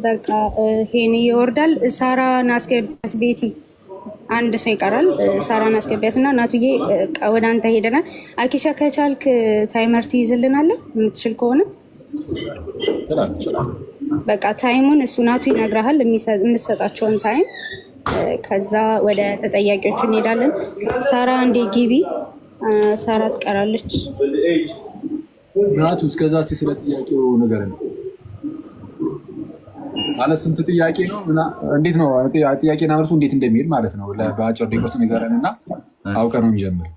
በቃ ሄኒ ይወርዳል። ሳራን አስገቢያት። ቤቲ አንድ ሰው ይቀራል። ሳራን አስገቢያትና እናቱዬ ወደ አንተ ሄደናል። አኪሻ ከቻልክ ታይመር ትይዝልናለህ የምትችል ከሆነ በቃ ታይሙን እሱ ናቱ ይነግርሃል፣ የምትሰጣቸውን ታይም። ከዛ ወደ ተጠያቂዎች እንሄዳለን። ሳራ እንዴ ግቢ። ሳራ ትቀራለች። ናቱ እስከዛ ስለ ጥያቄው ነገር ነው ማለት ስንት ጥያቄ ነው? እንዴት ነው ጥያቄና መልሱ እንዴት እንደሚሄድ ማለት ነው። በአጭር ደቂቃ ንገረንና አውቀን ነው እንጀምር።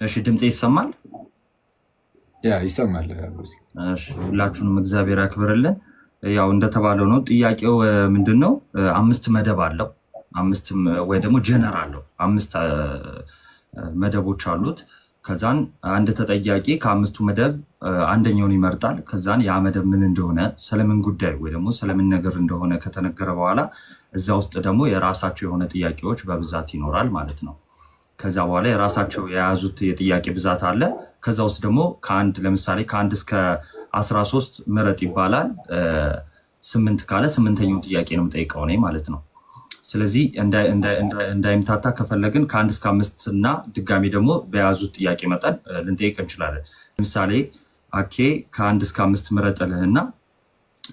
እሺ፣ ድምጼ ይሰማል? ያ ይሰማል። እሺ፣ ሁላችሁንም እግዚአብሔር ያክብርልን። ያው እንደተባለው ነው። ጥያቄው ምንድነው? 5 መደብ አለው። 5 ወይ ደግሞ ጀነር አለው። 5 መደቦች አሉት። ከዛን አንድ ተጠያቂ ከ5ቱ መደብ አንደኛውን ይመርጣል። ከዛን ያ መደብ ምን እንደሆነ ስለምን ጉዳይ ወይ ደግሞ ስለምን ነገር እንደሆነ ከተነገረ በኋላ እዛ ውስጥ ደግሞ የራሳቸው የሆነ ጥያቄዎች በብዛት ይኖራል ማለት ነው። ከዛ በኋላ የራሳቸው የያዙት የጥያቄ ብዛት አለ። ከዛ ውስጥ ደግሞ ለምሳሌ ከ1 እስከ 13 ምረጥ ይባላል። 8 ካለ 8ኛውን ጥያቄ ነው የምጠይቀው እኔ ማለት ነው። ስለዚህ እንዳይምታታ ከፈለግን ከ1 እስከ 5 እና ድጋሚ ደግሞ በያዙት ጥያቄ መጠን ልንጠይቅ እንችላለን። ለምሳሌ አኬ ከ1 እስከ 5 ምረጥልህና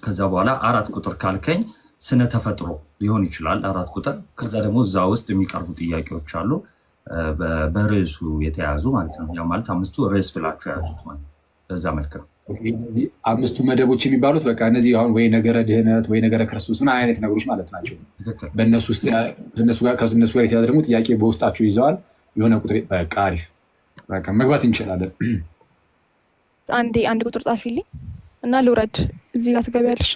ከዛ በኋላ 4 ቁጥር ካልከኝ ስነ ተፈጥሮ ሊሆን ይችላል 4 ቁጥር። ከዛ ደግሞ እዛ ውስጥ የሚቀርቡ ጥያቄዎች አሉ በርዕሱ የተያዙ ማለት ነው። ያ ማለት 5ቱ ርዕስ ብላችሁ የያዙት ማለት በዛ መልክ ነው። 5ቱ መደቦች የሚባሉት በቃ እነዚህ አሁን ወይ ነገረ ድህነት ወይ ነገረ ክርስቶስ ምን አይነት ነገሮች ማለት ናቸው። በእነሱ ውስጥ ከእነሱ ጋር የተያዘ ደግሞ ጥያቄ በውስጣቸው ይዘዋል የሆነ ቁጥር። በቃ አሪፍ፣ በቃ መግባት እንችላለን። አንድ ቁጥር ጻፊልኝ እና ልውረድ። እዚህ ጋር ትገቢያለሽ።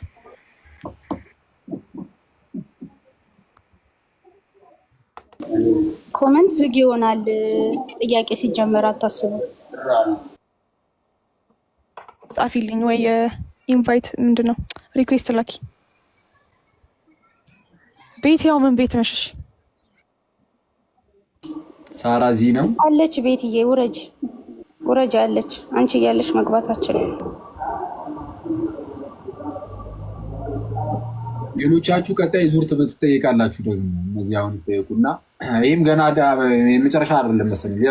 ኮመንት ዝግ ይሆናል። ጥያቄ ሲጀመር አታስቡ። ጻፊልኝ ወይ ኢንቫይት ምንድነው ሪኩዌስት ላኪ። ቤት ያው ምን ቤት ነሽ? ሳራ እዚህ ነው አለች። ቤትዬ ውረጅ አለች። አንቺ እያለሽ መግባታችን። ሌሎቻችሁ ቀጣይ ዙር ትጠይቃላችሁ። ደግሞ እነዚህ አሁን ይጠየቁና ይህም ገና የመጨረሻ አይደለም መሰለኝ።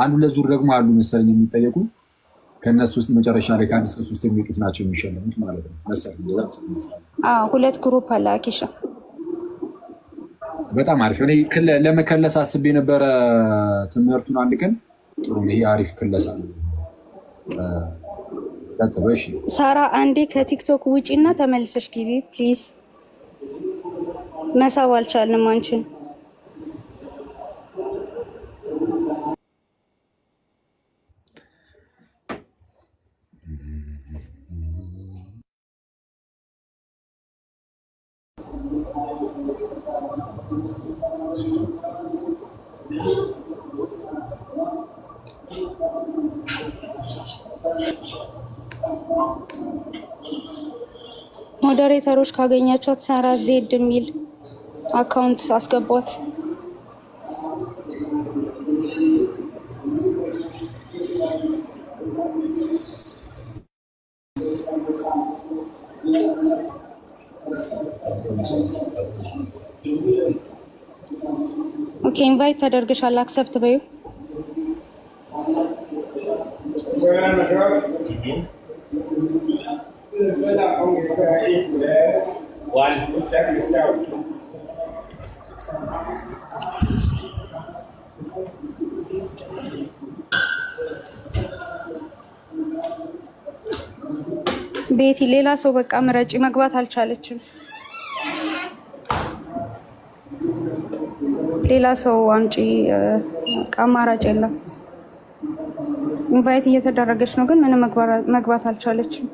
አንዱ ለዙር ደግሞ አሉ መሰለኝ የሚጠየቁ። ከእነሱ ውስጥ መጨረሻ ላይ ከ1 እስከ 3 የሚወጡት ናቸው የሚሸለሙት ማለት ነው መሰለኝ። 2 ግሩፕ አለ አኪሻ። በጣም አሪፍ። እኔ ለመከለስ አስቤ የነበረ ትምህርቱን አንድ ቀን። ጥሩ፣ ይሄ አሪፍ ክለሳ ነው። ሳራ አንዴ ከቲክቶክ ውጪና ተመልሰሽ ግቢ ፕሊዝ። መሳብ አልቻልንም አንቺን። ሞዴሬተሮች ካገኛችኋት ሳራ ዜድ የሚል አካውንት አስገቧት። ኦኬ፣ ኢንቫይት ተደርገሻል። አክሰፕት በዩ። ቤቲ ሌላ ሰው በቃ ምረጪ። መግባት አልቻለችም። ሌላ ሰው አንቺ አማራጭ የለም። ኢንቫይት እየተደረገች ነው ግን ምንም መግባት አልቻለችም።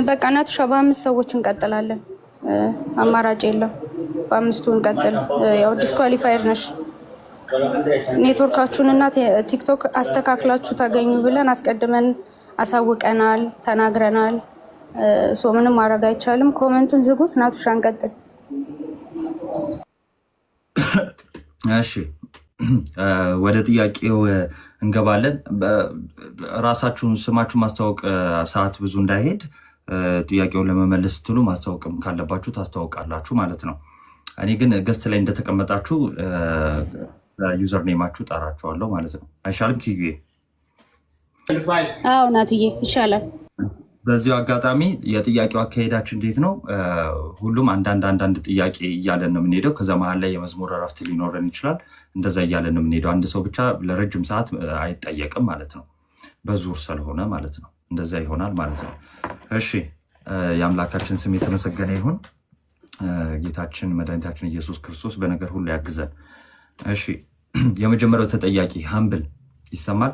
በቃ እናትሽ በ5 ሰዎች እንቀጥላለን። አማራጭ የለም። በ5ቱ እንቀጥል። ያው ዲስኳሊፋየር ነሽ። ኔትወርካችሁንና ቲክቶክ አስተካክላችሁ ታገኙ ብለን አስቀድመን አሳውቀናል፣ ተናግረናል። ምንም ማድረግ አይቻልም። ኮመንቱን ዝጉት። ናቱሻን ቀጥል። እሺ ወደ ጥያቄው እንገባለን። ራሳችሁን ስማችሁ ማስተዋወቅ ሰዓት ብዙ እንዳይሄድ ጥያቄውን ለመመለስ ስትሉ ማስተዋወቅም ካለባችሁ ታስተዋውቃላችሁ ማለት ነው። እኔ ግን ገስት ላይ እንደተቀመጣችሁ ዩዘር ኔማችሁ ጠራችኋለሁ ማለት ነው። አይሻልም? ኪዩዬ አዎ ናትዬ ይሻላል። በዚሁ አጋጣሚ የጥያቄው አካሄዳችን እንዴት ነው? ሁሉም አንዳንድ ጥያቄ እያለን ነው የምንሄደው። ከዛ መሀል ላይ የመዝሙር እረፍት ሊኖረን ይችላል። እንደዛ እያለን ነው የምንሄደው። አንድ ሰው ብቻ ለረጅም ሰዓት አይጠየቅም ማለት ነው፣ በዙር ስለሆነ ማለት ነው። እንደዛ ይሆናል ማለት ነው። እሺ የአምላካችን ስም የተመሰገነ ይሁን። ጌታችን መድኃኒታችን ኢየሱስ ክርስቶስ በነገር ሁሉ ያግዘን። እሺ የመጀመሪያው ተጠያቂ ሀምብል ይሰማል?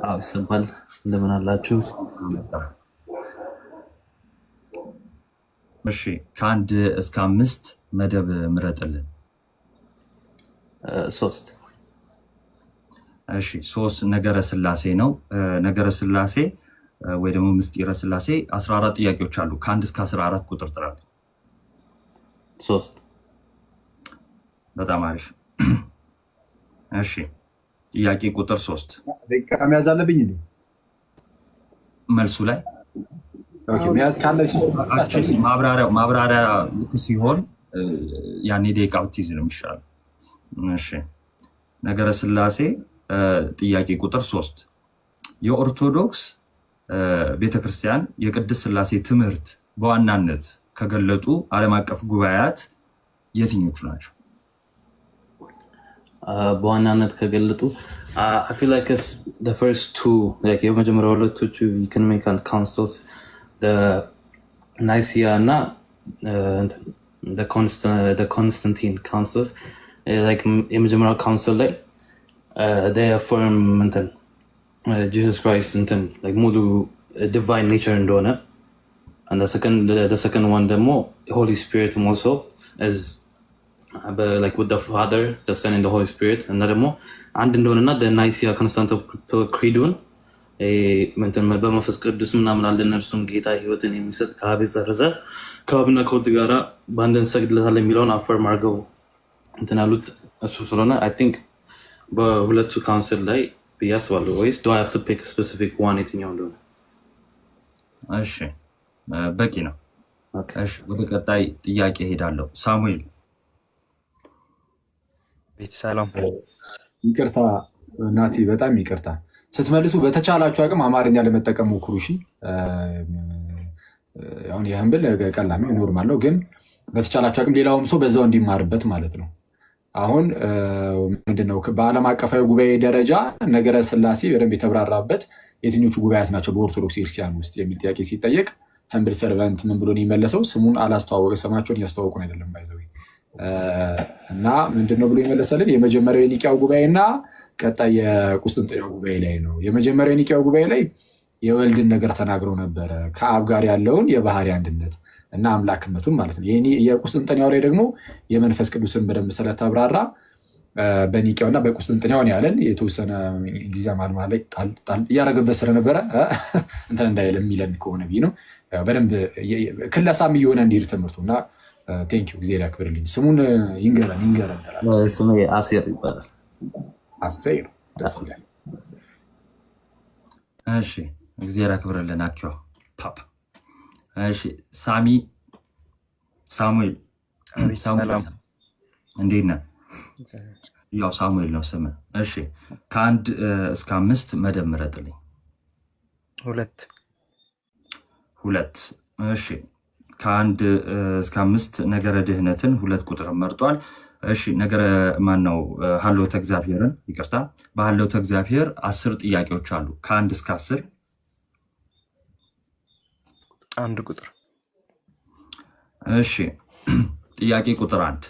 አዎ ይሰማል። እንደምን አላችሁ? እሺ ከ1 እስከ 5 መደብ ምረጥልን። 3 እሺ 3 ነገረ ስላሴ ነው። ነገረ ስላሴ ወይ ደግሞ ምስጢረ ስላሴ 14 ጥያቄዎች አሉ። ከ1 እስከ 14 ቁጥር ጥራል። 3 በጣም አሪፍ። እሺ ጥያቄ ቁጥር 3 መያዝ አለብኝ እንዴ? መልሱ ላይ መያዝ ካለ ማብራሪያ ልክ ሲሆን ያኔ ደቂቃ ብትይዝ ነው የሚሻለው። እሺ ነገረ ስላሴ ጥያቄ ቁጥር 3 የኦርቶዶክስ ቤተክርስቲያን የቅድስት ስላሴ ትምህርት በዋናነት ከገለጡ ዓለም አቀፍ ጉባኤያት የትኞቹ ናቸው? በዋናነት ከገለጡ I feel like it's the first two, like የመጀመሪያው ሁለቶቹ ኢኮኖሚካል ካውንስልስ the Nicaea እና the Constantine councils. like የመጀመሪያው ካውንስል ላይ they affirm Jesus Christ like ሙሉ divine nature እንደሆነ, and the second one ደግሞ Holy Spirit also is like with the Father, the Son and the Holy Spirit, እና ደግሞ አንድ እንደሆነና the Nicaea Constantinople Creedን በመንፈስ ቅዱስ ምናምን አለ እነርሱም ጌታ ህይወትን የሚሰጥ ከአብ የዘረዘ ከአብና ከወልድ ጋራ በአንድ እንሰግድለታለን የሚለውን አፈርም አድርገው አሉት። እሱ ስለሆነ I think በሁለቱ ካውንስል ላይ ብዬ አስባለሁ። ወይስ do I have to pick a specific one የትኛው እንደሆነ? እሺ በቂ ነው። እሺ ወደ ቀጣይ ጥያቄ ሄዳለሁ። ሳሙኤል ቤት ሰላም። ይቅርታ ናቲ፣ በጣም ይቅርታ። ስትመልሱ በተቻላችሁ አቅም አማርኛ ለመጠቀም ሞክሩ። እሺ አሁን የህንብል ቀላል ነው፣ ኖርማል ነው፣ ግን በተቻላችሁ አቅም ሌላውም ሰው በዛው እንዲማርበት ማለት ነው። አሁን ምንድነው በዓለም አቀፋዊ ጉባኤ ደረጃ ነገረ ስላሴ በደንብ የተብራራበት የትኞቹ ጉባኤያት ናቸው በኦርቶዶክስ ክርስቲያን ውስጥ የሚል ጥያቄ ሲጠየቅ ህንብል ሰርቨንት ምን ብሎ ነው የመለሰው? ስሙን አላስተዋወቀ፣ ስማቸውን እያስተዋወቁን አይደለም ባይዘው እና ምንድነው ብሎ የመለሰልን? የመጀመሪያው የኒቅያው ጉባኤና ቀጣይ የቁስጥንጥንያው ጉባኤ ላይ ነው። የመጀመሪያው የኒቅያው ጉባኤ ላይ የወልድን ነገር ተናግረው ነበረ፣ ከአብ ጋር ያለውን የባህሪ አንድነት እና አምላክነቱን ማለት ነው። የቁስጥንጥንያው ላይ ደግሞ የመንፈስ ቅዱስን በደንብ ስለተብራራ በኒቅያውና በቁስጥንጥንያው ያለን የተወሰነ እንግሊዝ ማልማ ላይ ጣል እያደረገበት ስለነበረ እንትን እንዳይል የሚለን ከሆነ ብዬ ነው። በደንብ ክለሳም እየሆነ እንዲሄድ ትምህርቱ እና ቴንኪው ጊዜ ያክብርልኝ። ስሙን ይንገረን ትላለህ። ስሜ አሴር ይባላል። አሴር ደስ ይላል። እሺ እግዚአብሔር ያክብርልን። አኪዮ ፓፓ። እሺ ሳሙኤል ሰላም፣ እንዴት ነህ? ያው ሳሙኤል ነው ስምህ። እሺ ከ1 እስከ 5 መደብ ምረጥልኝ። 2 እሺ ከ1 እስከ 5 ነገረ ድህነትን 2 ቁጥር መርጧል። እሺ ነገረ ማን ነው? ሀልዎተ እግዚአብሔርን ይቅርታ፣ በሀልዎተ እግዚአብሔር 10 ጥያቄዎች አሉ። ከ1 እስከ 10 1 ቁጥር። እሺ ጥያቄ ቁጥር 1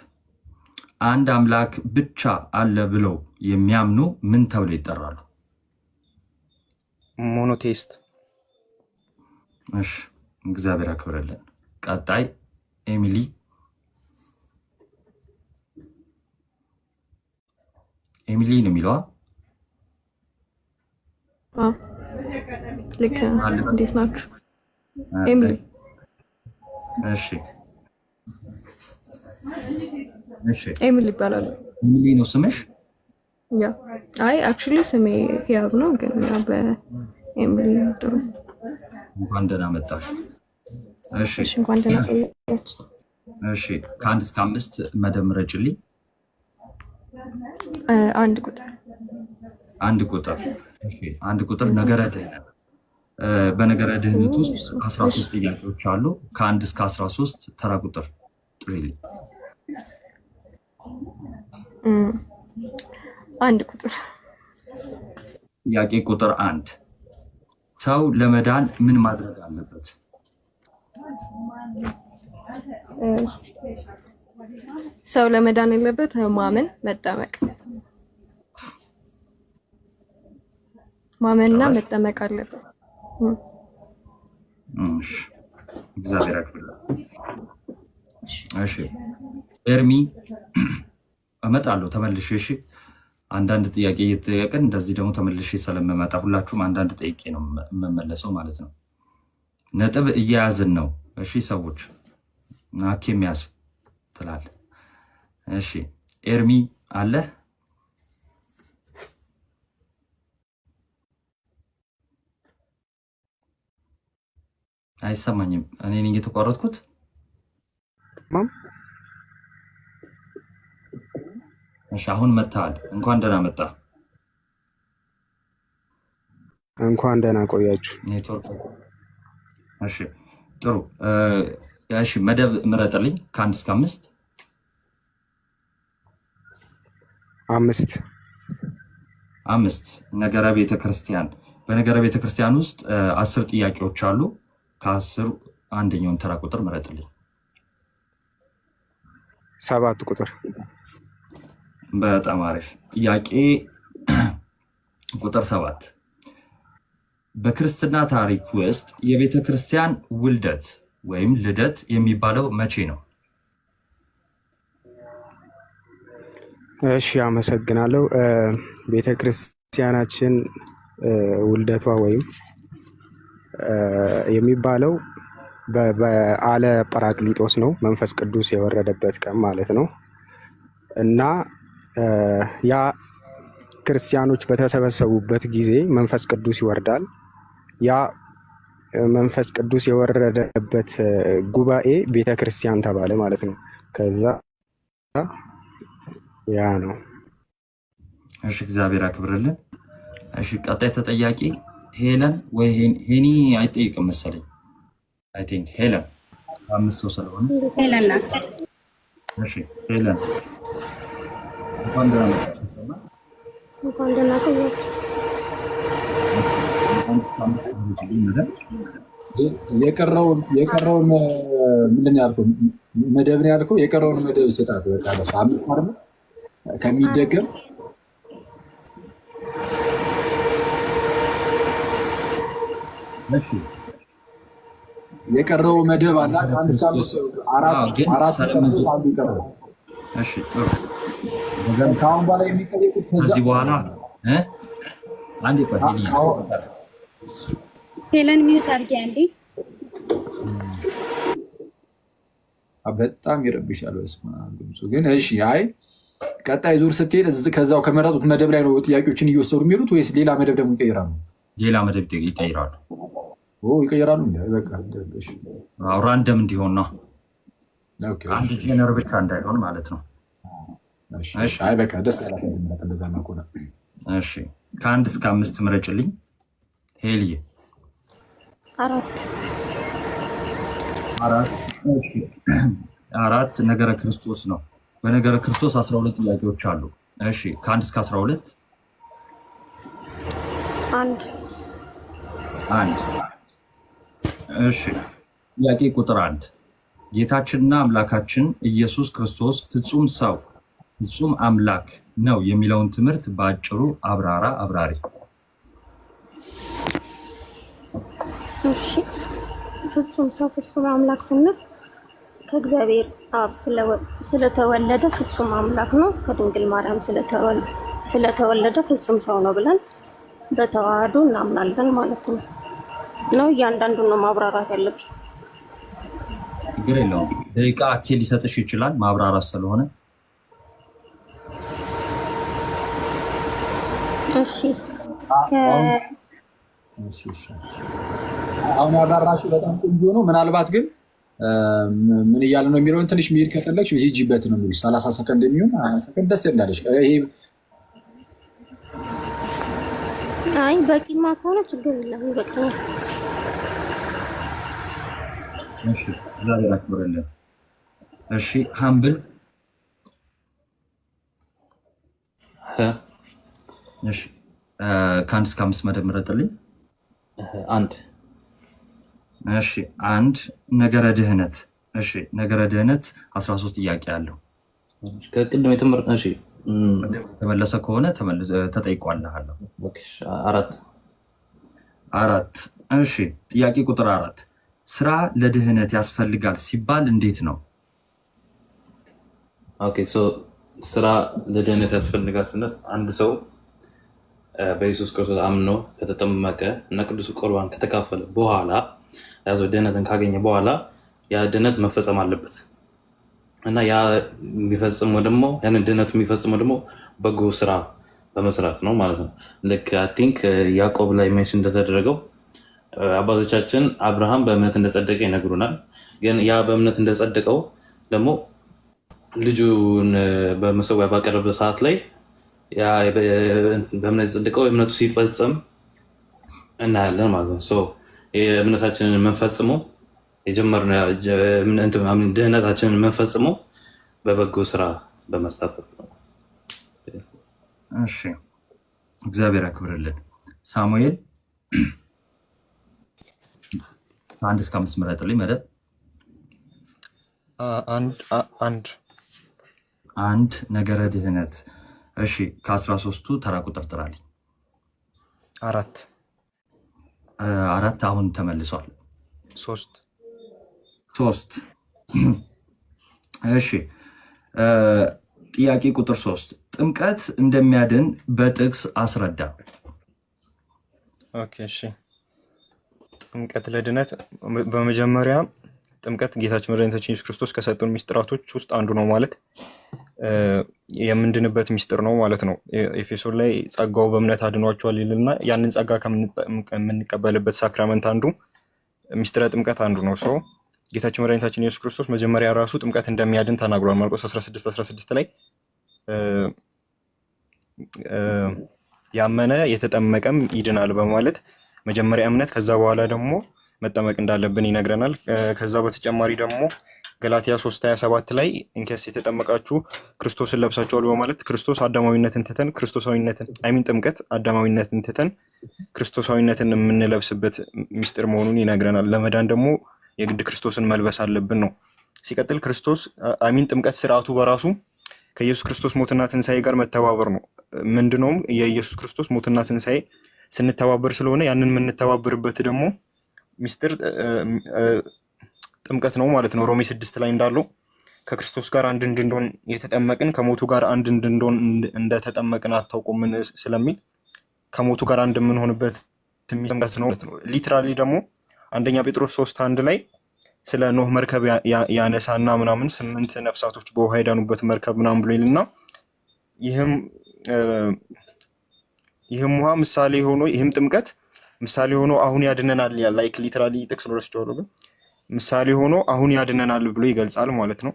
አንድ አምላክ ብቻ አለ ብለው የሚያምኑ ምን ተብለው ይጠራሉ? ሞኖቴስት። እሺ እግዚአብሔር ያክብርልን። ቀጣይ ኤሚሊ። ኤሚሊ ነው የሚለዋ። ልክ እንዴት ናችሁ? ኤሚሊ። እሺ እሺ፣ ኤሚሊ ይባላል። ኤሚሊ ነው ስምሽ? ያ አይ አክቹሊ ስሜ ህያብ ነው፣ ግን በኤሚሊ ጥሩ። እንኳን ደህና መጣሽ። እሺ እንኳን ደህና ቆያችሁ። እሺ ከ1 እስከ 5 መደብ ምረጭልኝ። አንድ ቁጥር። እሺ አንድ ቁጥር ነገረ ድህነት። በነገረ ድህነት ውስጥ 13 ጥያቄዎች አሉ። ከ1 እስከ 13 ተራ ቁጥር ጥሪልኝ። አንድ ቁጥር። ጥያቄ ቁጥር 1 ሰው ለመዳን ምን ማድረግ አለበት? ሰው ለመዳን ያለበት ማመን፣ መጠመቅ። ማመንና መጠመቅ አለበት። እሺ እግዚአብሔር ያክብርልህ። እሺ ኤርሚ እመጣለሁ ተመልሼ። እሺ አንዳንድ ጥያቄ እየተጠየቅን እንደዚህ ደግሞ ተመልሼ ስለምመጣ ሁላችሁም አንዳንድ ጠይቄ ነው የምመለሰው ማለት ነው። ነጥብ እየያዝን ነው። እሺ ሰዎች ናኬም ያዝ ትላለህ። እሺ ኤርሚ አለ? አይሰማኝም። እኔ ነኝ የተቋረጥኩት። እሺ አሁን መጥተሃል። እንኳን ደህና መጣ። እንኳን ደህና ቆያችሁ። ኔትወርክ። እሺ ጥሩ። እሺ መደብ ምረጥልኝ ከ1 እስከ 5። 5 ነገረ ቤተክርስቲያን። በነገረ ቤተክርስቲያን ውስጥ 10 ጥያቄዎች አሉ። ከ10 አንደኛውን ተራ ቁጥር ምረጥልኝ። 7 ቁጥር። በጣም አሪፍ ጥያቄ። ቁጥር 7 በክርስትና ታሪክ ውስጥ የቤተ ክርስቲያን ውልደት ወይም ልደት የሚባለው መቼ ነው? እሺ አመሰግናለሁ። ቤተ ክርስቲያናችን ውልደቷ ወይም የሚባለው በዓለ ጰራቅሊጦስ ነው። መንፈስ ቅዱስ የወረደበት ቀን ማለት ነው። እና ያ ክርስቲያኖች በተሰበሰቡበት ጊዜ መንፈስ ቅዱስ ይወርዳል። ያ መንፈስ ቅዱስ የወረደበት ጉባኤ ቤተ ክርስቲያን ተባለ ማለት ነው። ከዛ ያ ነው። እሺ እግዚአብሔር ያክብርልን። እሺ ቀጣይ ተጠያቂ ሄለን ወይ ሄኒ አይጠይቅም መሰለኝ። አይ ቲንክ ሄለን 5 ሰው ስለሆነ ሄለን ናት። እሺ ሄለን እንኳን ደህና መጣሽ። እንኳን ደህና ቆያችሁ። የቀረውን ምንድን ነው ያልከው? መደብ ነው ያልከው? የቀረውን መደብ ስጣት። በቃ ለእሱ 5 አይደል ከሚደገም እሺ የቀረው መደብ አለ። እሺ ጥሩ። ከአሁን በኋላ የሚጠየቁት ከዚህ በኋላ አንዴ ሄለን ሚዩት አድርጊ አንዴ። በጣም ይረብሻል ድምፁ ግን። እሺ አይ ቀጣይ ዙር ስትሄድ ከዛው ከመረጡት መደብ ላይ ነው ጥያቄዎችን እየወሰዱ የሚሄዱት ወይስ ሌላ መደብ ደግሞ ይቀይራሉ? ሌላ መደብ ይቀይራሉ። ይቀይራሉ። ራንደም እንዲሆን ነው። አንድ ጄነር ብቻ እንዳይሆን ማለት ነው። አይ በቃ ደስ ያላት እንደዛ ነው። እሺ ከ1 እስከ 5 ምረጭልኝ። ሄልዬ 4 ነገረ ክርስቶስ ነው። በነገረ ክርስቶስ 12 ጥያቄዎች አሉ። እሺ ከ1 እስከ 12 1 እሺ ጥያቄ ቁጥር 1 ጌታችንና አምላካችን ኢየሱስ ክርስቶስ ፍጹም ሰው ፍጹም አምላክ ነው የሚለውን ትምህርት በአጭሩ አብራሪ። እሺ ፍጹም ሰው ፍጹም አምላክ ስንል ከእግዚአብሔር አብ ስለተወለደ ፍጹም አምላክ ነው። ከድንግል ማርያም ስለተወለደ ፍጹም ሰው ነው ብለን በተዋህዶ እናምናለን ማለት ነው። እያንዳንዱን ነው ማብራራት ያለብን። ችግር የለውም። ደቂቃ አኬ ሊሰጥሽ ይችላል ማብራራት ስለሆነ። እሺ አሁን ያብራራሹ በጣም ቆንጆ ነው። ምናልባት ግን ምን እያለ ነው የሚለውን ትንሽ መሄድ ከፈለግሽ ሂጂበት ነው የሚሉሽ። 30 ሰከንድ የሚሆን 20 ሰከንድ ደስ እንዳለሽ። ይሄ አይ በቂማ ከሆነ ችግር የለም ይበቃኛል። እሺ እግዚአብሔር ያክብርልን። እሺ ሀምብል እሺ ከአንድ እስከ 5 መደብ ምረጥልኝ። 1 እሺ 1 ነገረ ድህነት። እሺ ነገረ ድህነት 13 ጥያቄ አለው። ከቅድም እሺ ተመለሰ ከሆነ ተጠይቋለሁ። 4 እሺ ጥያቄ ቁጥር 4 ስራ ለድህነት ያስፈልጋል ሲባል እንዴት ነው? ኦኬ ሶ ስራ ለድህነት ያስፈልጋል ስንል አንድ ሰው በኢየሱስ ክርስቶስ አምኖ ከተጠመቀ እና ቅዱስ ቁርባን ከተካፈለ በኋላ ያዘው ድህነትን ካገኘ በኋላ ያ ድህነት መፈጸም አለበት እና ያ የሚፈጽመው ደግሞ ያንን ድህነቱ የሚፈጽመው ደግሞ በጎ ስራ በመስራት ነው ማለት ነው። ልክ አይ ቲንክ ያዕቆብ ላይ ሜንሽን እንደተደረገው አባቶቻችን አብርሃም በእምነት እንደጸደቀ ይነግሩናል። ግን ያ በእምነት እንደጸደቀው ደግሞ ልጁን በመሰዊያ ባቀረበ ሰዓት ላይ ያ በእምነት የጸደቀው እምነቱ ሲፈጽም እናያለን ማለት ነው። እምነታችንን የምንፈጽመው የጀመርነው ድህነታችንን የምንፈጽመው በበጎ ስራ በመሳተፍ ነው። እሺ እግዚአብሔር ያክብርልን። ሳሙኤል 1 እስከ 5 ምረጥልኝ መደብ። 1 ነገረ ድህነት። እሺ ከ13ቱ ተራ ቁጥር ጥራልኝ። 4 አሁን ተመልሷል። 3 እሺ ጥያቄ ቁጥር 3 ጥምቀት እንደሚያድን በጥቅስ አስረዳ። ኦኬ እሺ ጥምቀት ለድነት በመጀመሪያ ጥምቀት ጌታችን መድኃኒታችን ኢየሱስ ክርስቶስ ከሰጡን ሚስጥራቶች ውስጥ አንዱ ነው ማለት የምንድንበት ሚስጥር ነው ማለት ነው። ኤፌሶን ላይ ጸጋው በእምነት አድኗቸዋል ይልና ያንን ጸጋ ከምንቀበልበት ሳክራመንት አንዱ ሚስጥረ ጥምቀት አንዱ ነው። ሰው ጌታችን መድኃኒታችን ኢየሱስ ክርስቶስ መጀመሪያ ራሱ ጥምቀት እንደሚያድን ተናግሯል። ማርቆስ 16:16 ላይ ያመነ የተጠመቀም ይድናል በማለት መጀመሪያ እምነት ከዛ በኋላ ደግሞ መጠመቅ እንዳለብን ይነግረናል። ከዛ በተጨማሪ ደግሞ ገላትያ 3:27 ላይ እንከስ የተጠመቃችሁ ክርስቶስን ለብሳችኋል በማለት ክርስቶስ አዳማዊነትን ትተን ጥምቀት አዳማዊነትን ትተን ክርስቶሳዊነትን የምንለብስበት ሚስጥር መሆኑን ይነግረናል። ለመዳን ደግሞ የግድ ክርስቶስን መልበስ አለብን ነው። ሲቀጥል ጥምቀት ስርዓቱ በራሱ ከኢየሱስ ክርስቶስ ሞትና ትንሣኤ ጋር መተባበር ነው። ምንድነው የኢየሱስ ክርስቶስ ሞትና ትንሣኤ ስንተባበር ስለሆነ ያንን የምንተባበርበት ደግሞ ሚስጥር ጥምቀት ነው ማለት ነው። ሮሜ 6 ላይ እንዳለው ከክርስቶስ ጋር አንድ እንድንሆን የተጠመቅን ከሞቱ ጋር አንድ እንድንሆን እንደተጠመቅን አታውቁም ስለሚል ከሞቱ ጋር አንድ የምንሆንበት ጥምቀት ነው ማለት ነው። ሊትራሊ ደግሞ አንደኛ ጴጥሮስ 3:1 ላይ ስለ ኖህ መርከብ ያነሳና ምናምን 8 ነፍሳቶች በውሃ የዳኑበት መርከብ ምናምን ብሎ ይልና ይህም ውሃ ምሳሌ ሆኖ ይህም ጥምቀት ምሳሌ ሆኖ አሁን ያድነናል ይላል። ላይክ ሊትራሊ ጥቅስ ነው ረስቼዋለሁ፣ ግን ምሳሌ ሆኖ አሁን ያድነናል ብሎ ይገልጻል ማለት ነው።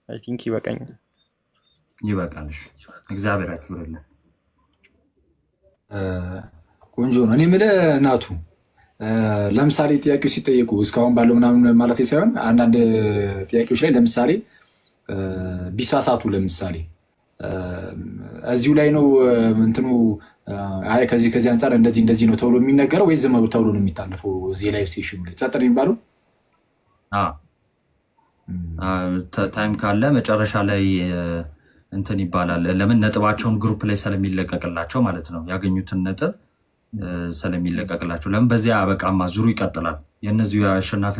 አይ ቲንክ ይበቃኛል። ይበቃልሽ። እግዚአብሔር ያክብርልን። ቆንጆ ነው። እኔ የምልህ እናቱ ለምሳሌ ጥያቄዎች ሲጠየቁ እስካሁን ባለው ምናምን ማለት ሳይሆን አንዳንድ ጥያቄዎች ላይ ለምሳሌ ቢሳሳቱ ለምሳሌ እዚሁ ላይ ነው እንትኑ አይ ከዚህ አንጻር እንደዚህ ነው ተብሎ የሚነገረው ወይ ዝም ተብሎ ነው የሚታለፈው? እዚህ ላይ ሴሽኑ ላይ ጸጥ ነው የሚባለው? ታይም ካለ መጨረሻ ላይ እንትን ይባላል። ለምን ነጥባቸውን ግሩፕ ላይ ስለሚለቀቅላቸው ማለት ነው። ያገኙትን ነጥብ ስለሚለቀቅላቸው ለምን በዚያ በቃማ ዙሩ ይቀጥላል። የእነዚሁ አሸናፊ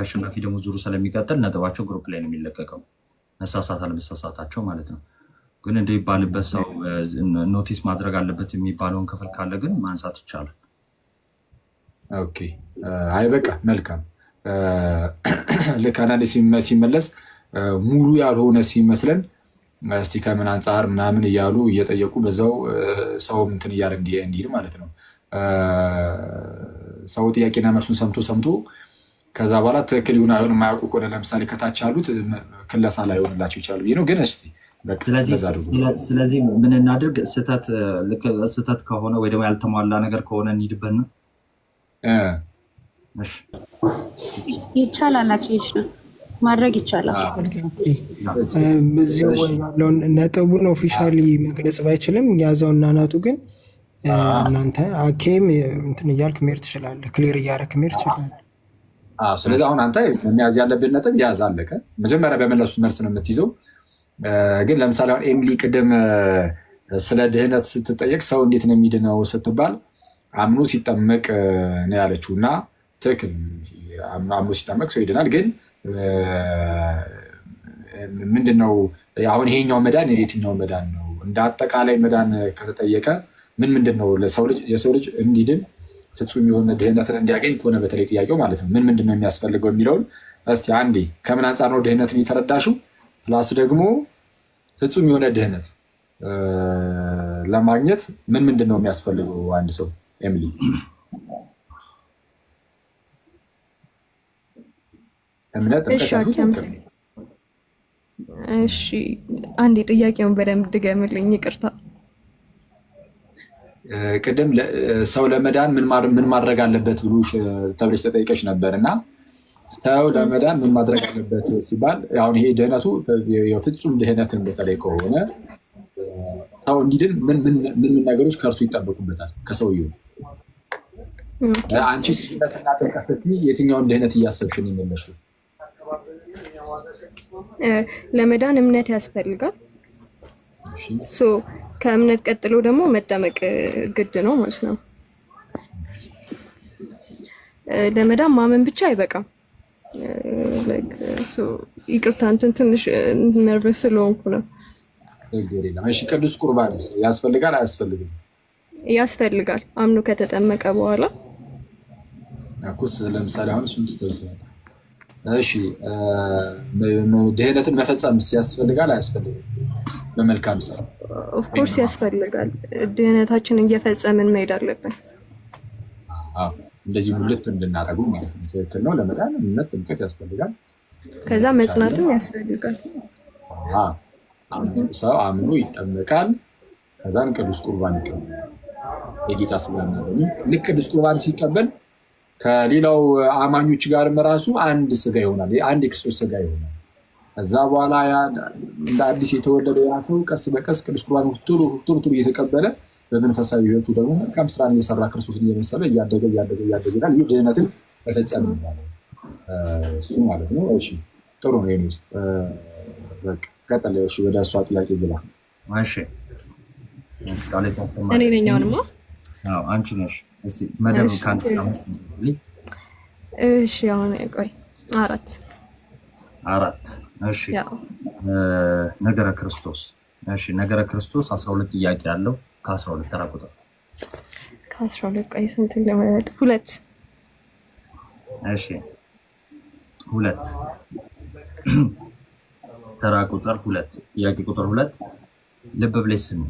ደግሞ ዙሩ ስለሚቀጥል ነጥባቸው ግሩፕ ላይ ነው የሚለቀቀው። መሳሳት አለመሳሳታቸው ማለት ነው። ግን እንደ ይባልበት ሰው ኖቲስ ማድረግ አለበት የሚባለውን ክፍል ካለ ግን ማንሳት ይቻላል። ኦኬ አይ በቃ መልካም። ልክ አንዳንዴ ሲመለስ ሙሉ ያልሆነ ሲመስለን እስቲ ከምን አንጻር ምናምን እያሉ እየጠየቁ በዛው ሰው እንትን እያለ እንዲሄድ ማለት ነው። ሰው ጥያቄና መልሱን ሰምቶ ከዛ በኋላ ትክክል ይሁን አይሆን የማያውቁ ከሆነ ለምሳሌ ከታች ያሉት ክለሳ ላይ ሆንላቸው ይችላሉ ብዬ ነው። ግን እስቲ ስለዚህ ምን እናድርግ? ስህተት ከሆነ ወይ ደግሞ ያልተሟላ ነገር ከሆነ እንሂድበት ነው። ይቻላል፣ ነው ማድረግ ይቻላል። በዚህ ያለውን ነጥቡን ኦፊሻሊ መግለጽ ባይችልም ያዘውና ናቱ ግን እናንተ አኬም እንትን እያልክ መሄድ ትችላለህ፣ ክሊር እያደረክ መሄድ ትችላለህ። ስለዚህ አሁን አንተ መያዝ ያለብን ነጥብ ያዝ አለቀ። መጀመሪያ በመለሱት መልስ ነው የምትይዘው። ግን ለምሳሌ አሁን ኤሚሊ ቅድም ስለ ድህነት ስትጠየቅ ሰው እንዴት ነው የሚድነው ስትባል አምኖ ሲጠመቅ ነው ያለችው እና ትክክል፣ አምኖ ሲጠመቅ ሰው ይድናል። ግን ምንድነው አሁን ይሄኛው መዳን የትኛው መዳን ነው? እንደ አጠቃላይ መዳን ከተጠየቀ ምንድን ነው የሰው ልጅ እንዲድን ፍጹም የሆነ ድህነትን እንዲያገኝ ከሆነ በተለይ ጥያቄው ማለት ነው ምንድን ነው የሚያስፈልገው የሚለውን እስቲ አንዴ ከምን አንጻር ነው ድህነትን የተረዳሽው? ፕላስ ደግሞ ፍጹም የሆነ ድህነት ለማግኘት ምንድን ነው የሚያስፈልገው አንድ ሰው? ኤሚሊ እምነት እሺ፣ አንዴ ጥያቄውን በደንብ ድገምልኝ፣ ይቅርታ። ቅድም ሰው ለመዳን ምን ማድረግ አለበት ተብለሽ ተጠይቀሽ ነበር እና ሰው ለመዳን ምን ማድረግ አለበት ሲባል አሁን ይሄ ድህነቱ የፍጹም ድህነትን በተለይ ከሆነ ሰው እንዲድን ምን ነገሮች ከእርሱ ይጠበቁበታል ከሰውየው? አንቺ ስግደትና ጥምቀት የትኛውን ድህነት እያሰብሽን የመለሹ? ለመዳን እምነት ያስፈልጋል። ከእምነት ቀጥሎ ደግሞ መጠመቅ ግድ ነው ማለት ነው። ለመዳን ማመን ብቻ አይበቃም። ይቅርታ እንትን ትንሽ ነርቨስ ስለሆንኩ ነው። ቅዱስ ቁርባን ያስፈልጋል አያስፈልግም? ያስፈልጋል። አምኖ ከተጠመቀ በኋላ ኩስ ለምሳሌ አሁን እሱን ትተውታለህ። እሺ ድህነትን መፈጸም ያስፈልጋል አያስፈልግም? በመልካም ስራ ኦፍኮርስ ያስፈልጋል። ድህነታችንን እየፈጸምን መሄድ አለብን። እንደዚህ ሁለት እንድናደርጉ ማለት ነው። ትክክል ነው። ለመዳን እምነት ጥምቀት ያስፈልጋል። ከዛ መጽናትም ያስፈልጋል። ሰው አምኖ ይጠመቃል። ከዛን ቅዱስ ቁርባን ይቀበላል። የጌታ ስጋና ደሙ ልክ ቅዱስ ቁርባን ሲቀበል ከሌላው አማኞች ጋርም ራሱ አንድ ስጋ ይሆናል፣ አንድ የክርስቶስ ስጋ ይሆናል። ከዛ በኋላ እንደ አዲስ የተወለደ ያ ሰው ቀስ በቀስ ቅዱስ ቁርባን ቶሎ እየተቀበለ በመንፈሳዊ ሕይወቱ ደግሞ መልካም ስራን እየሰራ ክርስቶስን እየመሰለ እያደገ ይላል። ይህ ድህነትን መፈጸም ይባላል እሱ ማለት ነው። እሺ ጥሩ ነው። ኔስ ቀጠለ። እሺ ወደ እሷ ጥያቄ ግባ። እሺ እኔ ነኝ አሁንማ? አንቺ ነሽ። መደብ ከአንድ እስከ አምስት። እሺ አሁን ቆይ አራት። እሺ ነገረ ክርስቶስ። እሺ ነገረ ክርስቶስ 12 ጥያቄ ያለው ከ12 ተራ ቁጥር ከ12 ቆይ ስንት ለማለት 2። እሺ 2 ተራ ቁጥር 2 ጥያቄ ቁጥር 2 ልብ ብለሽ ስሚ።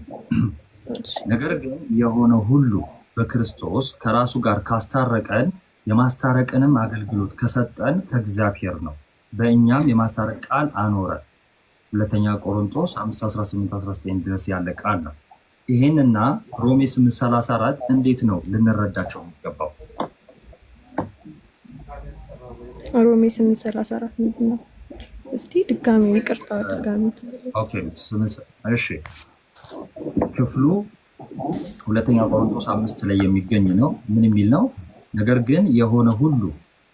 ነገር ግን የሆነ ሁሉ በክርስቶስ ከራሱ ጋር ካስታረቀን የማስታረቅንም አገልግሎት ከሰጠን ከእግዚአብሔር ነው፣ በእኛም የማስታረቅ ቃል አኖረ። ሁለተኛ ቆሮንቶስ 5:18-19 ድረስ ያለ ቃል ነው። ይሄንና ሮሜ 8:34 እንዴት ነው ልንረዳቸው የሚገባው? ሮሜ 8:34 ምንድን ነው? እስቲ ድጋሚ ይቅርታ ድጋሚ። ኦኬ እሺ ክፍሉ ሁለተኛ ቆሮንቶስ 5 ላይ የሚገኝ ነው። ምን የሚል ነው? ነገር ግን የሆነ ሁሉ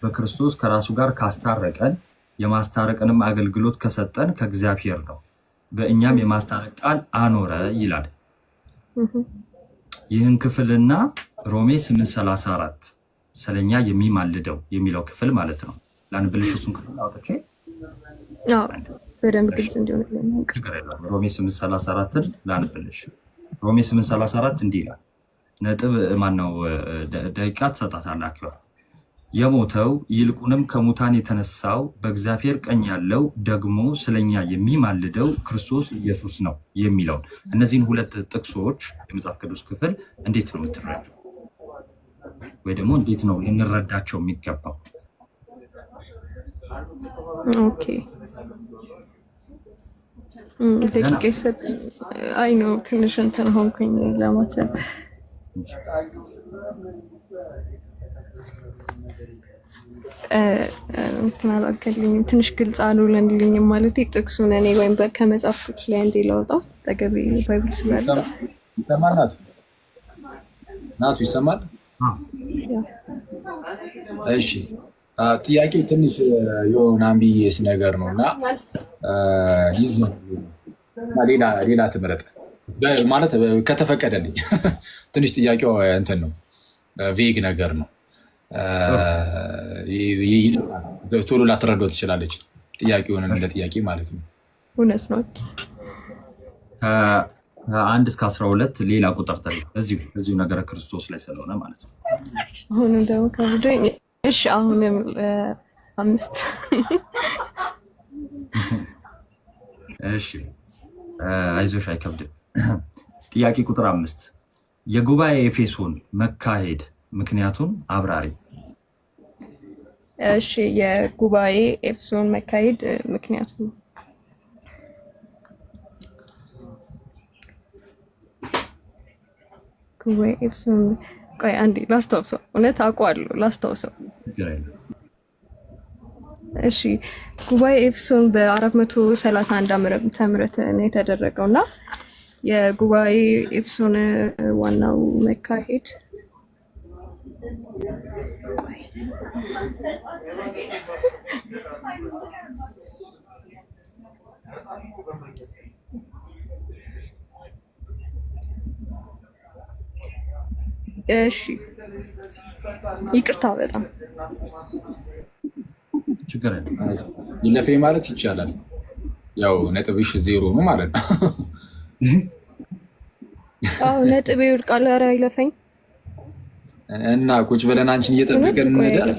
በክርስቶስ ከራሱ ጋር ካስታረቀን የማስታረቅንም አገልግሎት ከሰጠን ከእግዚአብሔር ነው፣ በእኛም የማስታረቅ ቃል አኖረ ይላል። ይህን ክፍልና ሮሜ 8:34 ስለኛ የሚማልደው የሚለው ክፍል ማለት ነው። ላንብልሽ እሱን ክፍል አውጥቼ በደንብ ግልጽ እንዲሆን ሮሜ 8:34 ላንብልሽ። ሮሜ 8:34 እንዲህ ይላል። ነጥብ ማነው ደቂቃ ትሰጣታላችሁ። የሞተው ይልቁንም ከሙታን የተነሳው በእግዚአብሔር ቀኝ ያለው ደግሞ ስለኛ የሚማልደው ክርስቶስ ኢየሱስ ነው የሚለውን እነዚህን ሁለት ጥቅሶች የመጽሐፍ ቅዱስ ክፍል እንዴት ነው የምትረዱ? ወይ ደግሞ እንዴት ነው ልንረዳቸው የሚገባው? ኦኬ ደቂቃ ይሰጠኝ። አይ ነው ትንሽ እንትን ሆንኩኝ ለማሰብ። እንትን አላገልኝም፣ ትንሽ ግልጽ አልሆነልኝም። ማለት ጥቅሱን እኔ ወይም ከመጽሐፍ ቅዱስ ላይ እንዴ ላውጣው ተገቢ ባይብል ስላለ ይሰማል። ናቱ ይሰማል። እሺ ጥያቄ ትንሽ የሆነ አምቢየስ ነገር ነው እና ሌላ ትምረጥ ማለት ከተፈቀደልኝ። ትንሽ ጥያቄው እንትን ነው ቬግ ነገር ነው። ቶሎ ላትረዳው ትችላለች። ጥያቄውን እንደ ጥያቄ ማለት ነው። እውነት ነው። ከ1 እስከ 12 ሌላ ቁጥር ተሪ እዚሁ ነገረ ክርስቶስ ላይ ስለሆነ ማለት ነው። አሁንም ደግሞ ከብዶኝ። እሺ አሁንም 5 እሺ አይዞሽ አይከብድም። ጥያቄ ቁጥር 5 የጉባኤ ኤፌሶን መካሄድ ምክንያቱን አብራሪ። እሺ የጉባኤ ኤፌሶን መካሄድ ምክንያቱ ጉባኤ ኤፌሶን ቆይ አንዴ ላስታውሰው። እውነት አውቀዋለሁ ላስታውሰው። እሺ ጉባኤ ኤፌሶን በ431 ዓመተ ምህረት ነው የተደረገው እና የጉባኤ ኤፌሶን ዋናው መካሄድ እሺ ይቅርታ በጣም ችግር የለም። ይለፌ ማለት ይቻላል። ያው ነጥብሽ 0 ነው ማለት ነው። አዎ ነጥቤ ይወድቃል። ኧረ አይለፈኝ እና ቁጭ ብለን አንቺን እየጠበቀን እንደር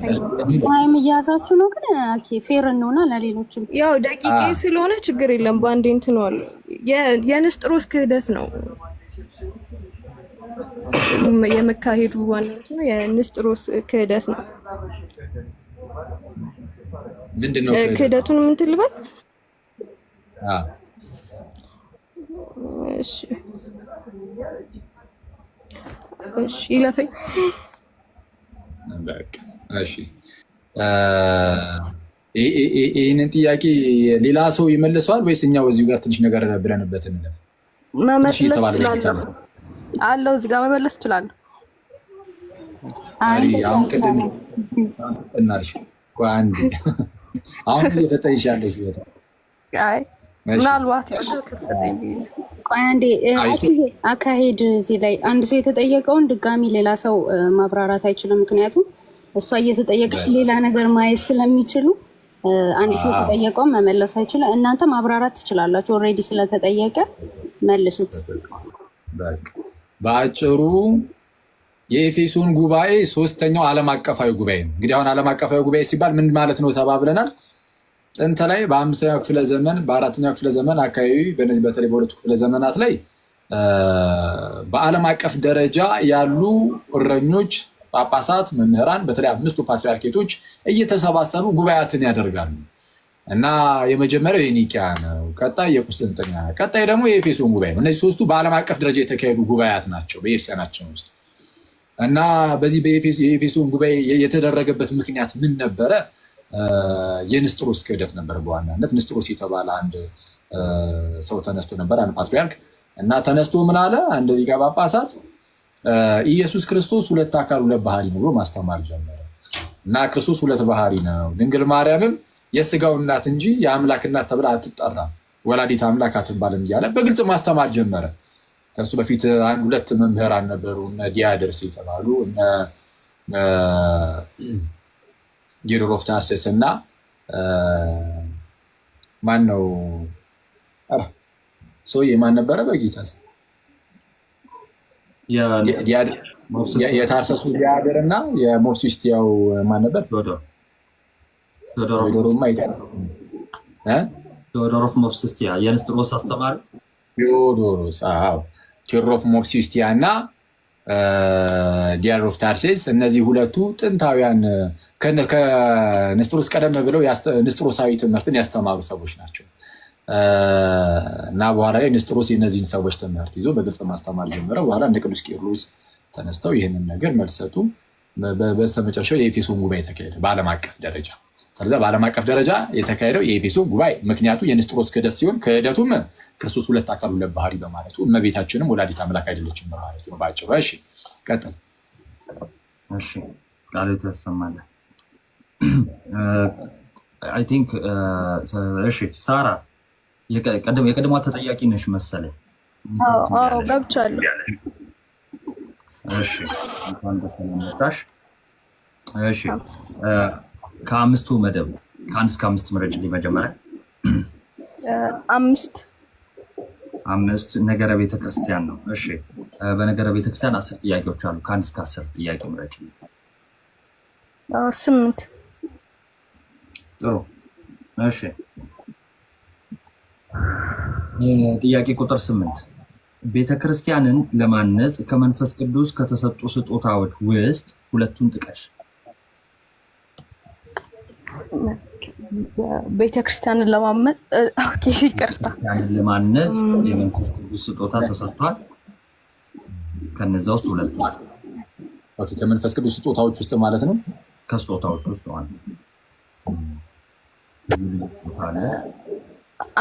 ታይም እያያዛችሁ ነው። ግን ኦኬ ፌር እንሆና ለሌሎችም ያው ደቂቄ ስለሆነ ችግር የለም። በአንዴ እንትን ነው የንስጥሮስ ክህደት ነው የመካሄዱ ዋናው ነው። የንስጥሮስ ክህደት ነው። ምንድነው ክህደቱን ምን ትልበል? እሺ እሺ ይለፈኝ በቃ እሺ። ይሄንን ጥያቄ ሌላ ሰው ይመልሰዋል ወይስ እኛው እዚሁ ጋር ትንሽ ነገር ብለንበት እንለፍ? መመለስ እችላለሁ አለው እዚህ ጋር መመለስ እችላለሁ። አሁን ቅድም እናርሽ አንዴ አሁን እየፈጠንሽ ያለሽ ይወጣ ምናልባት ከተሰጠኝ ቆይ አንዴ አካሄድ እዚህ ላይ አንድ ሰው የተጠየቀውን ድጋሚ ሌላ ሰው ማብራራት አይችልም። ምክንያቱም እሷ እየተጠየቀች ሌላ ነገር ማየት ስለሚችሉ አንድ ሰው የተጠየቀውን መመለስ አይችልም። እናንተ ማብራራት ትችላላችሁ። ኦልሬዲ ስለተጠየቀ መልሱት። በአጭሩ የኤፌሶን ጉባኤ 3ኛው ዓለም አቀፋዊ ጉባኤ ነው። እንግዲህ አሁን ዓለም አቀፋዊ ጉባኤ ሲባል ምን ማለት ነው ተባብለናል። ጥንት ላይ በ5ኛው ክፍለ ዘመን በ4ኛው ክፍለ ዘመን አካባቢ በነዚህ በተለይ በሁለቱ ክፍለ ዘመናት ላይ በዓለም አቀፍ ደረጃ ያሉ እረኞች፣ ጳጳሳት፣ መምህራን በተለይ 5ቱ ፓትሪያርኬቶች እየተሰባሰቡ ጉባኤያትን ያደርጋሉ እና የመጀመሪያው የኒቂያ ነው። ቀጣይ የቁስጥንጥንያ፣ ቀጣይ ደግሞ የኤፌሶን ጉባኤ ነው። እነዚህ 3ቱ በዓለም አቀፍ ደረጃ የተካሄዱ ጉባኤያት ናቸው በኤርሲያናችን ውስጥ እና በዚህ የኤፌሶን ጉባኤ የተደረገበት ምክንያት ምን ነበረ? የንስጥሮስ ክህደት ነበር። በዋናነት ንስጥሮስ የተባለ አንድ ሰው ተነስቶ ነበር፣ አንድ ፓትሪያርክ እና ተነስቶ ምን አለ? አንድ ሊቀ ጳጳሳት ኢየሱስ ክርስቶስ 2 አካል 2 ባህሪ ነው ብሎ ማስተማር ጀመረ እና ክርስቶስ 2 ባህሪ ነው፣ ድንግል ማርያምም የስጋው እናት እንጂ የአምላክ እናት ተብላ አትጠራም፣ ወላዲት አምላክ አትባልም እያለ በግልጽ ማስተማር ጀመረ። ከሱ በፊት 2 መምህራን ነበሩ፣ እነ ዲያድርስ የተባሉ እነ ጌሮሮፍ ታርሴስ እና ማን ነው? ኧረ ሰውዬ ማን ነበረ? በጌታስ የታርሰሱ ዲያድር እና የሞርሲስቲያው ማን ነበር? ቴዎዶሮፍ ሞፕሲስቲያ የንስጥሮስ አስተማሪ ቴዎዶሮስ። ቴዎዶሮፍ ሞፕሲስቲያ እና ዲያድሮፍ ታርሴስ፣ እነዚህ ሁለቱ ጥንታውያን ከንስጥሮስ ቀደም ብለው ንስጥሮሳዊ ትምህርትን ያስተማሩ ሰዎች ናቸው። እና በኋላ ላይ ንስጥሮስ የእነዚህን ሰዎች ትምህርት ይዞ በግልጽ ማስተማር ጀመረ። በኋላ እንደ ቅዱስ ቄርሎስ ተነስተው ይህንን ነገር መልስ ሰጡ። በስተመጨረሻው የኤፌሶን ጉባኤ ተካሄደ በዓለም አቀፍ ደረጃ። ስለዚህ በዓለም አቀፍ ደረጃ የተካሄደው የኤፌሶን ጉባኤ ምክንያቱ የንስጥሮስ ክህደት ሲሆን ክህደቱም ክርስቶስ ሁለት አካል ሁለት ባህሪ በማለቱ እመቤታችንም ወላዲተ አምላክ አይደለችም በማለቱ ነው ባጭሩ። እሺ ቀጥል። እሺ ቃልህ ያሰማልን። አይ ቲንክ እሺ ሳራ የቀድሞ ተጠያቂ ነሽ መሰለኝ። ገብቻለሁ። እሺ እንኳን በሰላም መጣሽ። እሺ ከአምስቱ መደብ ከአንድ እስከ አምስት ምረጭልኝ መጀመሪያ። አምስት ነገረ ቤተክርስቲያን ነው። እሺ በነገረ ቤተክርስቲያን 10 ጥያቄዎች አሉ። ከአንድ እስከ 10 ጥያቄ ምረጭልኝ። 8 ጥሩ። እሺ ጥያቄ ቁጥር 8 ቤተክርስቲያንን ለማነጽ ከመንፈስ ቅዱስ ከተሰጡ ስጦታዎች ውስጥ ሁለቱን ጥቀሽ። ቤተክርስቲያንን ለማመን ኦኬ፣ ይቅርታ፣ ለማነጽ የመንፈስ ቅዱስ ስጦታ ተሰጥቷል። ከነዛ ውስጥ ሁለቱ። ኦኬ፣ ከመንፈስ ቅዱስ ስጦታዎች ውስጥ ማለት ነው። ከስጦታዎች ውስጥ ማለት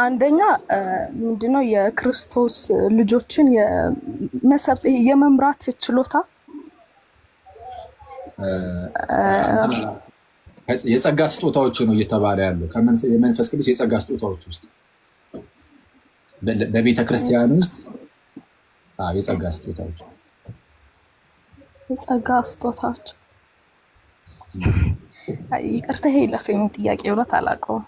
አንደኛ ምንድነው የክርስቶስ ልጆችን የመምራት ችሎታ፣ የጸጋ ስጦታዎች ነው እየተባለ ያለው። የመንፈስ ቅዱስ የጸጋ ስጦታዎች ውስጥ በቤተ ክርስቲያን ውስጥ የጸጋ ስጦታዎች ይቅርታ፣ ይሄ ለፈኝ ጥያቄ እውነት አላውቀውም።